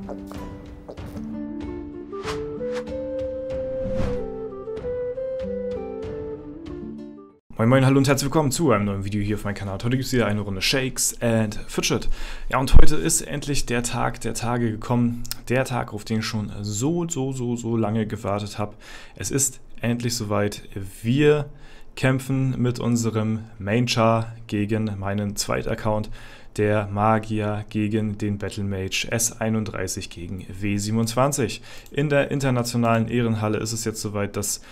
Moin Moin, hallo und herzlich willkommen zu einem neuen Video hier auf meinem Kanal. Heute gibt es wieder eine Runde Shakes and Fidget. Ja, und heute ist endlich der Tag der Tage gekommen. Der Tag, auf den ich schon so lange gewartet habe. Es ist endlich soweit. Wir kämpfen mit unserem Main-Char gegen meinen Zweit-Account, der Magier, gegen den Battle Mage S31 gegen W27. In der internationalen Ehrenhalle ist es jetzt soweit, dass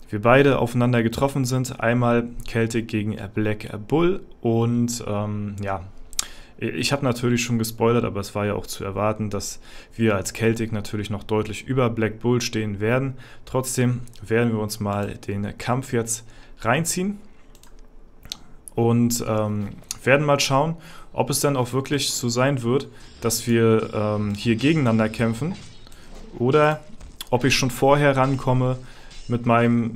wir beide aufeinander getroffen sind. Einmal Celtic gegen Black Bull und ja, ich habe natürlich schon gespoilert, aber es war ja auch zu erwarten, dass wir als Celtic natürlich noch deutlich über Black Bull stehen werden. Trotzdem werden wir uns mal den Kampf jetzt reinziehen und werden mal schauen, ob es dann auch wirklich so sein wird, dass wir hier gegeneinander kämpfen oder ob ich schon vorher rankomme mit meinem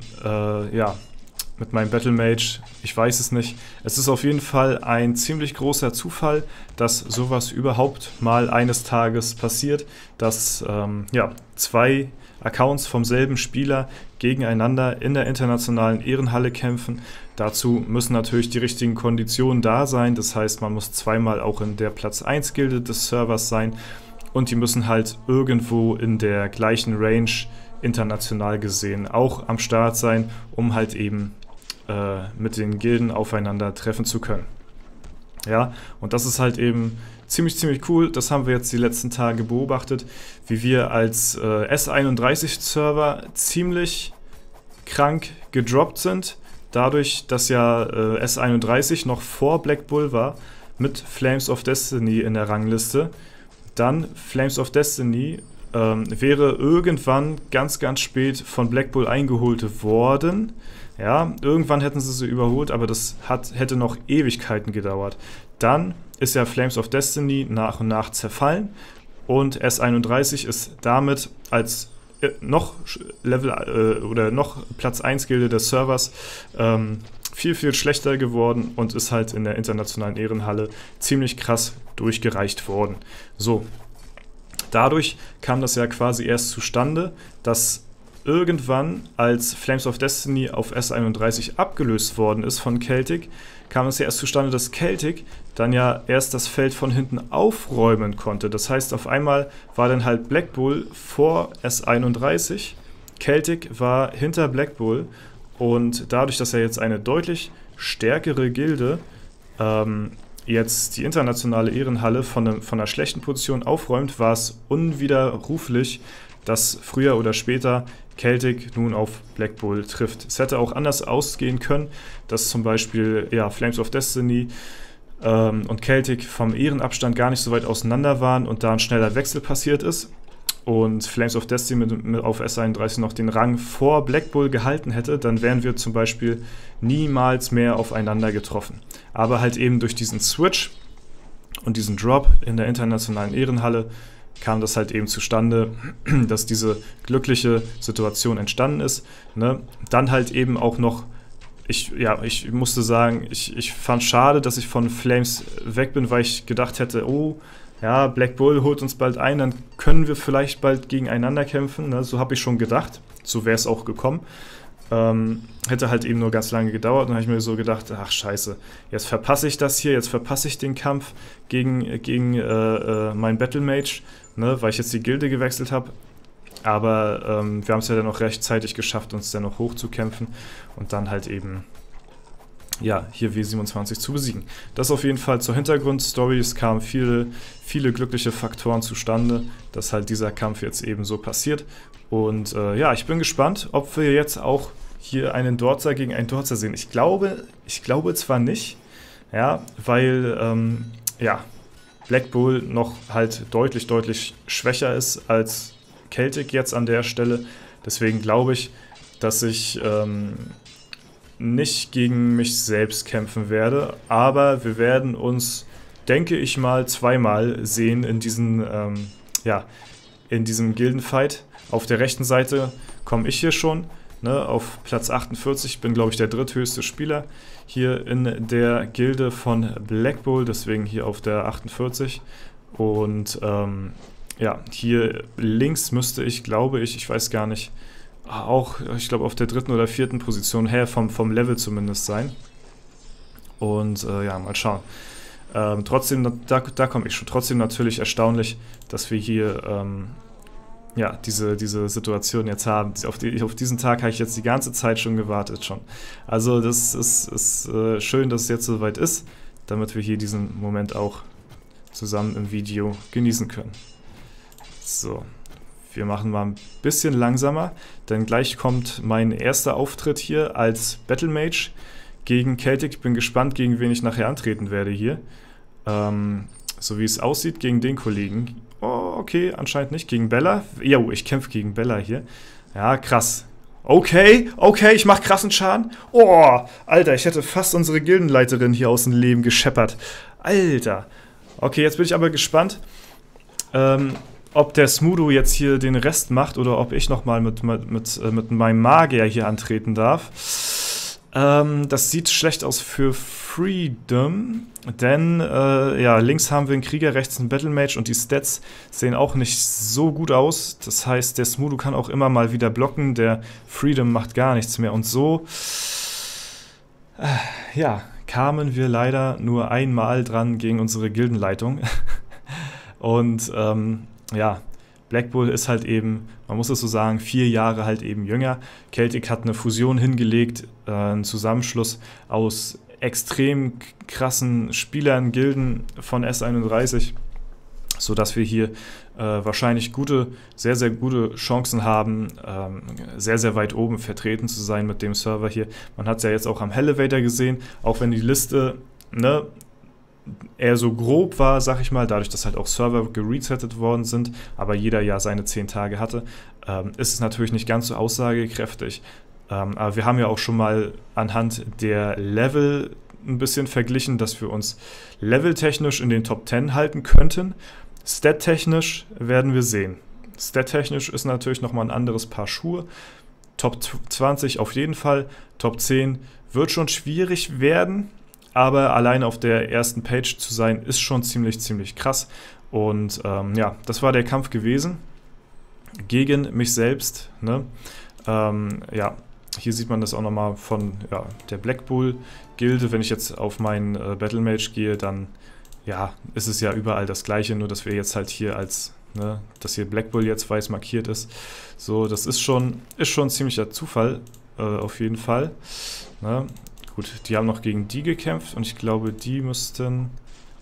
Battle Mage. Ich weiß es nicht. Es ist auf jeden Fall ein ziemlich großer Zufall, dass sowas überhaupt mal eines Tages passiert, dass zwei Accounts vom selben Spieler gegeneinander in der internationalen Ehrenhalle kämpfen. Dazu müssen natürlich die richtigen Konditionen da sein. Das heißt, man muss zweimal auch in der Platz 1 Gilde des Servers sein und die müssen halt irgendwo in der gleichen Range international gesehen auch am Start sein, um halt eben mit den Gilden aufeinander treffen zu können. Ja, und das ist halt eben ziemlich cool. Das haben wir jetzt die letzten Tage beobachtet, wie wir als S31-Server ziemlich krank gedroppt sind, dadurch, dass ja S31 noch vor Black Bull war, mit Flames of Destiny in der Rangliste. Dann Flames of Destiny wäre irgendwann ganz spät von Black Bull eingeholt worden. Ja, irgendwann hätten sie überholt, aber das hätte noch Ewigkeiten gedauert. Dann ist ja Flames of Destiny nach und nach zerfallen und S31 ist damit als noch Platz 1 Gilde des Servers viel schlechter geworden und ist halt in der internationalen Ehrenhalle ziemlich krass durchgereicht worden. So. Dadurch kam das ja quasi erst zustande, dass irgendwann, als Flames of Destiny auf S31 abgelöst worden ist von Celtic, kam es ja erst zustande, dass Celtic dann ja erst das Feld von hinten aufräumen konnte. Das heißt, auf einmal war dann halt Black Bull vor S31, Celtic war hinter Black Bull und dadurch, dass er jetzt eine deutlich stärkere Gilde jetzt die internationale Ehrenhalle von einer schlechten Position aufräumt, war es unwiderruflich, dass früher oder später Celtic nun auf Black Bull trifft. Es hätte auch anders ausgehen können, dass zum Beispiel Flames of Destiny und Celtic vom Ehrenabstand gar nicht so weit auseinander waren und da ein schneller Wechsel passiert ist und Flames of Destiny auf S31 noch den Rang vor Black Bull gehalten hätte, dann wären wir zum Beispiel niemals mehr aufeinander getroffen. Aber halt eben durch diesen Switch und diesen Drop in der internationalen Ehrenhalle kam das halt eben zustande, dass diese glückliche Situation entstanden ist. Ne? Dann halt eben auch noch, ich musste sagen, ich fand schade, dass ich von Flames weg bin, weil ich gedacht hätte, oh, ja, Black Bull holt uns bald ein, dann können wir vielleicht bald gegeneinander kämpfen. Ne? So habe ich schon gedacht, so wäre es auch gekommen. Hätte halt eben nur ganz lange gedauert und dann habe ich mir so gedacht, ach scheiße, jetzt verpasse ich das hier, jetzt verpasse ich den Kampf gegen meinen Battle Mage, ne, weil ich jetzt die Gilde gewechselt habe. Aber wir haben es ja dann noch rechtzeitig geschafft, uns dann noch hochzukämpfen und dann halt eben hier W27 zu besiegen. Das auf jeden Fall zur Hintergrundstory. Es kamen viele glückliche Faktoren zustande, dass halt dieser Kampf jetzt eben so passiert. Und ich bin gespannt, ob wir jetzt auch hier einen Dorzer gegen einen Dorzer sehen. Ich glaube zwar nicht, ja, weil Black Bull noch halt deutlich schwächer ist als Celtic jetzt an der Stelle. Deswegen glaube ich, dass ich nicht gegen mich selbst kämpfen werde, aber wir werden uns, denke ich mal, zweimal sehen in diesem Gildenfight. Auf der rechten Seite komme ich hier schon, ne, auf Platz 48, bin glaube ich der dritthöchste Spieler hier in der Gilde von Black Bull, deswegen hier auf der 48 und ja, hier links müsste ich, glaube ich weiß gar nicht, auch, ich glaube, auf der 3. oder 4. Position her, vom Level zumindest sein. Und ja, mal schauen. Trotzdem, da komme ich schon. Trotzdem natürlich erstaunlich, dass wir hier ja, diese Situation jetzt haben. Auf diesen Tag habe ich jetzt die ganze Zeit schon gewartet schon. Also das ist schön, dass es jetzt soweit ist, damit wir hier diesen Moment auch zusammen im Video genießen können. So, wir machen mal ein bisschen langsamer, denn gleich kommt mein erster Auftritt hier als Battle Mage gegen Celtic. Ich bin gespannt, gegen wen ich nachher antreten werde hier. So wie es aussieht, gegen den Kollegen. Oh, okay, anscheinend nicht. Gegen Bella. Jo, ich kämpfe gegen Bella hier. Ja, krass. Okay, ich mache krassen Schaden. Oh, Alter, ich hätte fast unsere Gildenleiterin hier aus dem Leben gescheppert. Alter. Okay, jetzt bin ich aber gespannt, ob der Smudo jetzt hier den Rest macht oder ob ich nochmal mit meinem Magier hier antreten darf. Das sieht schlecht aus für Freedom, denn ja, links haben wir einen Krieger, rechts einen Battle Mage und die Stats sehen auch nicht so gut aus. Das heißt, der Smudo kann auch immer mal wieder blocken, der Freedom macht gar nichts mehr und so. Ja, kamen wir leider nur einmal dran gegen unsere Gildenleitung. Und ja, Black Bull ist halt eben, man muss es so sagen, 4 Jahre halt eben jünger. Celtic hat eine Fusion hingelegt, einen Zusammenschluss aus extrem krassen Spielern, Gilden von S31, sodass wir hier wahrscheinlich sehr, sehr gute Chancen haben, sehr, sehr weit oben vertreten zu sein mit dem Server hier. Man hat es ja jetzt auch am Elevator gesehen, auch wenn die Liste, ne, eher so grob war, sag ich mal, dadurch, dass halt auch Server geresettet worden sind, aber jeder ja seine 10 Tage hatte, ist es natürlich nicht ganz so aussagekräftig. Aber wir haben ja auch schon mal anhand der Level ein bisschen verglichen, dass wir uns leveltechnisch in den Top 10 halten könnten. Stat-technisch werden wir sehen. Stat-technisch ist natürlich nochmal ein anderes Paar Schuhe. Top 20 auf jeden Fall, Top 10 wird schon schwierig werden, aber allein auf der ersten Page zu sein, ist schon ziemlich krass. Und ja, das war der Kampf gewesen gegen mich selbst. Ne? Ja, hier sieht man das auch nochmal von der Black Bull Gilde. Wenn ich jetzt auf meinen Battle Mage gehe, dann ja, ist es ja überall das Gleiche, nur dass wir jetzt halt hier als, ne, dass hier Black Bull jetzt weiß markiert ist. So, das ist schon ein ziemlicher Zufall, auf jeden Fall. Ne? Gut, die haben noch gegen die gekämpft und ich glaube, die müssten...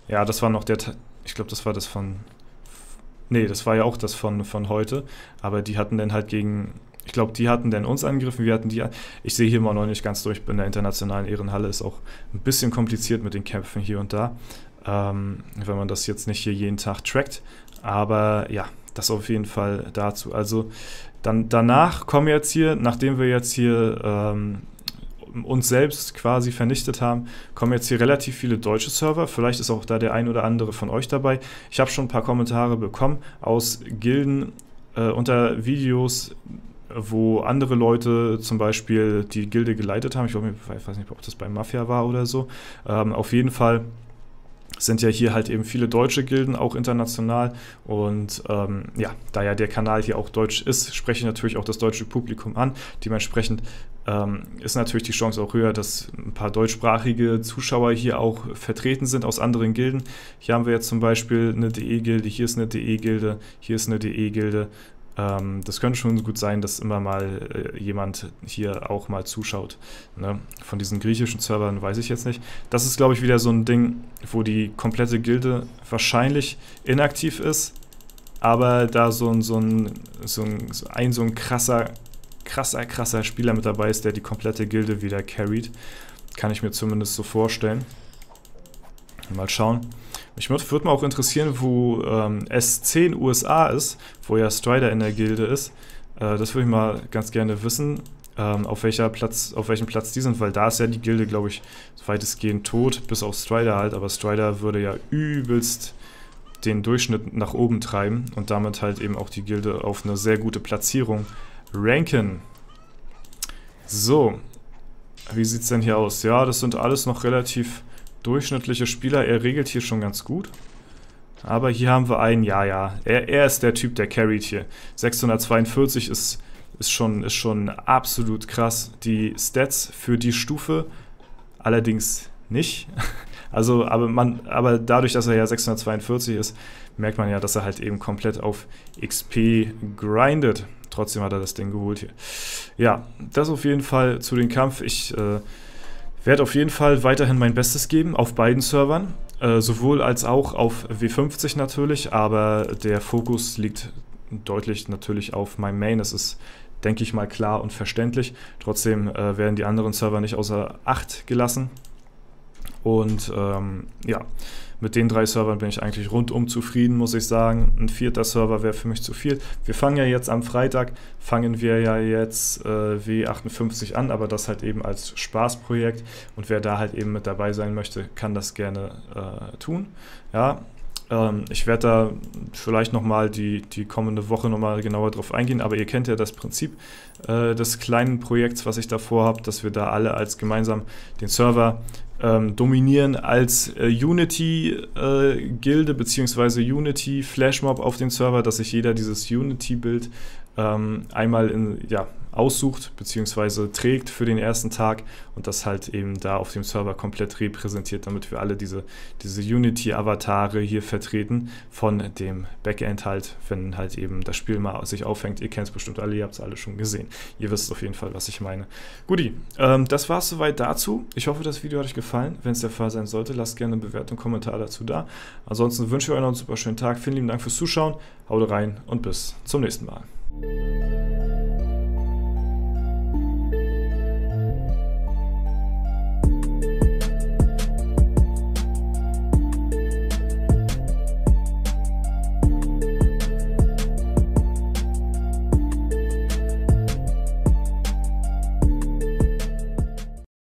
Ja, das war noch der... Ich glaube, das war das von... Nee, das war ja auch das von heute. Aber die hatten dann halt gegen... Ich glaube, die hatten dann uns angegriffen, wir hatten die... Ich sehe hier mal noch nicht ganz durch, in der internationalen Ehrenhalle ist auch ein bisschen kompliziert mit den Kämpfen hier und da. Wenn man das jetzt nicht hier jeden Tag trackt. Aber ja, das auf jeden Fall dazu. Also dann danach kommen jetzt hier, nachdem wir jetzt hier... uns selbst quasi vernichtet haben, kommen jetzt hier relativ viele deutsche Server. Vielleicht ist auch da der ein oder andere von euch dabei. Ich habe schon ein paar Kommentare bekommen aus Gilden unter Videos, wo andere Leute zum Beispiel die Gilde geleitet haben. Ich weiß nicht, ob das bei Mafia war oder so. Auf jeden Fall sind ja hier halt eben viele deutsche Gilden, auch international. Und ja, da ja der Kanal hier auch deutsch ist, spreche ich natürlich auch das deutsche Publikum an. Dementsprechend ist natürlich die Chance auch höher, dass ein paar deutschsprachige Zuschauer hier auch vertreten sind aus anderen Gilden. Hier haben wir jetzt zum Beispiel eine DE-Gilde, hier ist eine DE-Gilde, hier ist eine DE-Gilde. Das könnte schon gut sein, dass immer mal jemand hier auch mal zuschaut. Ne? Von diesen griechischen Servern weiß ich jetzt nicht. Das ist, glaube ich, wieder so ein Ding, wo die komplette Gilde wahrscheinlich inaktiv ist, aber da so ein krasser Spieler mit dabei ist, der die komplette Gilde wieder carried. Kann ich mir zumindest so vorstellen. Mal schauen. Mich würde mal auch interessieren, wo S10 USA ist, wo ja Strider in der Gilde ist. Das würde ich mal ganz gerne wissen, auf welchem Platz die sind, weil da ist ja die Gilde, glaube ich, weitestgehend tot, bis auf Strider halt, aber Strider würde ja übelst den Durchschnitt nach oben treiben und damit halt eben auch die Gilde auf eine sehr gute Platzierung ranken. So, wie sieht es denn hier aus? Ja, das sind alles noch relativ durchschnittliche Spieler. Er regelt hier schon ganz gut. Aber hier haben wir einen, er ist der Typ, der carried hier. 642 ist schon absolut krass. Die Stats für die Stufe allerdings nicht. Also, aber dadurch, dass er ja 642 ist, merkt man ja, dass er halt eben komplett auf XP grindet. Trotzdem hat er das Ding geholt hier. Ja, das auf jeden Fall zu dem Kampf. Ich werde auf jeden Fall weiterhin mein Bestes geben auf beiden Servern. Sowohl als auch auf W50 natürlich, aber der Fokus liegt deutlich natürlich auf meinem Main. Das ist, denke ich mal, klar und verständlich. Trotzdem werden die anderen Server nicht außer Acht gelassen. Und ja, mit den 3 Servern bin ich eigentlich rundum zufrieden, muss ich sagen. Ein 4. Server wäre für mich zu viel. Wir fangen ja jetzt am Freitag, W58 an, aber das halt eben als Spaßprojekt. Und wer da halt eben mit dabei sein möchte, kann das gerne tun. Ja, ich werde da vielleicht nochmal die kommende Woche nochmal genauer drauf eingehen, aber ihr kennt ja das Prinzip des kleinen Projekts, was ich da vorhabe, dass wir da alle als gemeinsam den Server dominieren als Unity-Gilde bzw. Unity-Flashmob auf den Server, dass sich jeder dieses Unity-Bild einmal aussucht bzw. trägt für den ersten Tag und das halt eben da auf dem Server komplett repräsentiert, damit wir alle diese Unity-Avatare hier vertreten von dem Backend halt, wenn halt eben das Spiel mal sich aufhängt. Ihr kennt es bestimmt alle, ihr habt es alle schon gesehen. Ihr wisst auf jeden Fall, was ich meine. Guti, das war es soweit dazu. Ich hoffe, das Video hat euch gefallen. Wenn es der Fall sein sollte, lasst gerne eine Bewertung, Kommentar dazu da. Ansonsten wünsche ich euch noch einen super schönen Tag. Vielen lieben Dank fürs Zuschauen. Haut rein und bis zum nächsten Mal.